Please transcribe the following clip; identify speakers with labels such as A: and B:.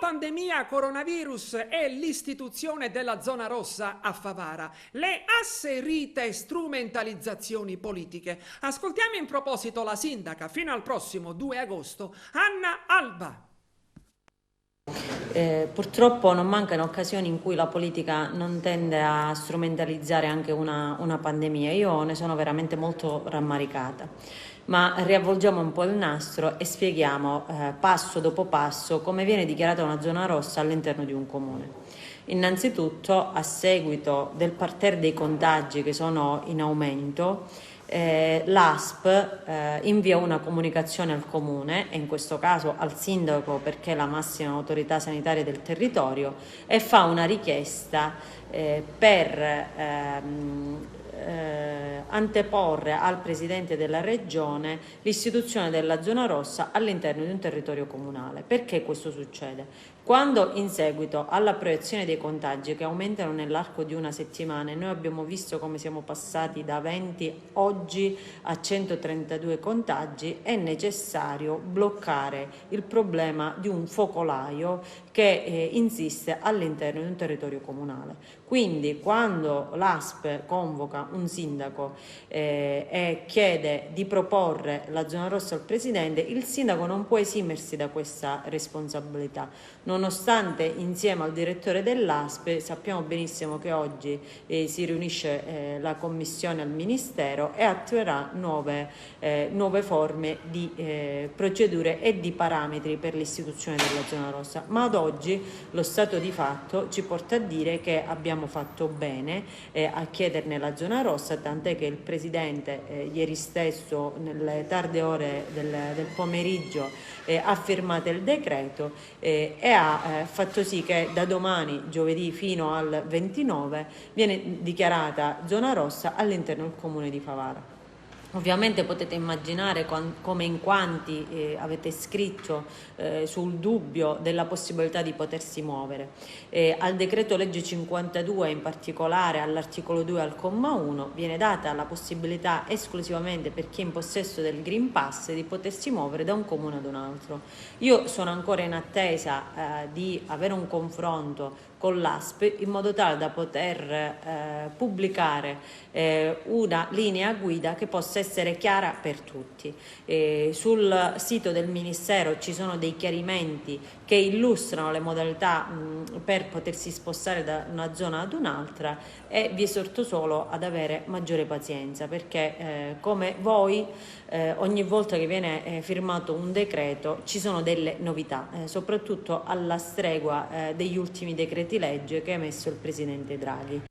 A: pandemia coronavirus e l'istituzione della zona rossa a Favara, le asserite strumentalizzazioni politiche. Ascoltiamo in proposito la sindaca fino al prossimo 2 agosto, Anna Alba.
B: Purtroppo non mancano occasioni in cui la politica non tende a strumentalizzare anche una pandemia. Io ne sono veramente molto rammaricata, ma riavvolgiamo un po' il nastro e spieghiamo passo dopo passo come viene dichiarata una zona rossa all'interno di un comune. Innanzitutto, a seguito del parterre dei contagi che sono in aumento, l'ASP invia una comunicazione al comune, e in questo caso al sindaco perché è la massima autorità sanitaria del territorio, e fa una richiesta per anteporre al Presidente della Regione l'istituzione della zona rossa all'interno di un territorio comunale. Perché questo succede? Quando in seguito alla proiezione dei contagi che aumentano nell'arco di una settimana, noi abbiamo visto come siamo passati da 20 oggi a 132 contagi, è necessario bloccare il problema di un focolaio che insiste all'interno di un territorio comunale. Quindi quando l'ASP convoca un sindaco e chiede di proporre la zona rossa al Presidente, il sindaco non può esimersi da questa responsabilità, nonostante insieme al direttore dell'ASP sappiamo benissimo che oggi si riunisce la commissione al Ministero e attuerà nuove forme di procedure e di parametri per l'istituzione della zona rossa. Ma ad oggi lo stato di fatto ci porta a dire che abbiamo fatto bene a chiederne la zona rossa, tant'è che il Presidente ieri stesso nelle tarde ore del pomeriggio ha firmato il decreto e ha fatto sì che da domani, giovedì, fino al 29 viene dichiarata zona rossa all'interno del comune di Favara. Ovviamente potete immaginare come in quanti avete scritto sul dubbio della possibilità di potersi muovere. Al decreto legge 52, in particolare all'articolo 2 al comma 1, viene data la possibilità esclusivamente per chi è in possesso del Green Pass di potersi muovere da un comune ad un altro. Io sono ancora in attesa di avere un confronto con l'ASP in modo tale da poter pubblicare una linea guida che possa essere chiara per tutti. Sul sito del Ministero ci sono dei chiarimenti che illustrano le modalità per potersi spostare da una zona ad un'altra, e vi esorto solo ad avere maggiore pazienza perché come voi ogni volta che viene firmato un decreto ci sono delle novità, soprattutto alla stregua degli ultimi decreti legge che ha emesso il Presidente Draghi.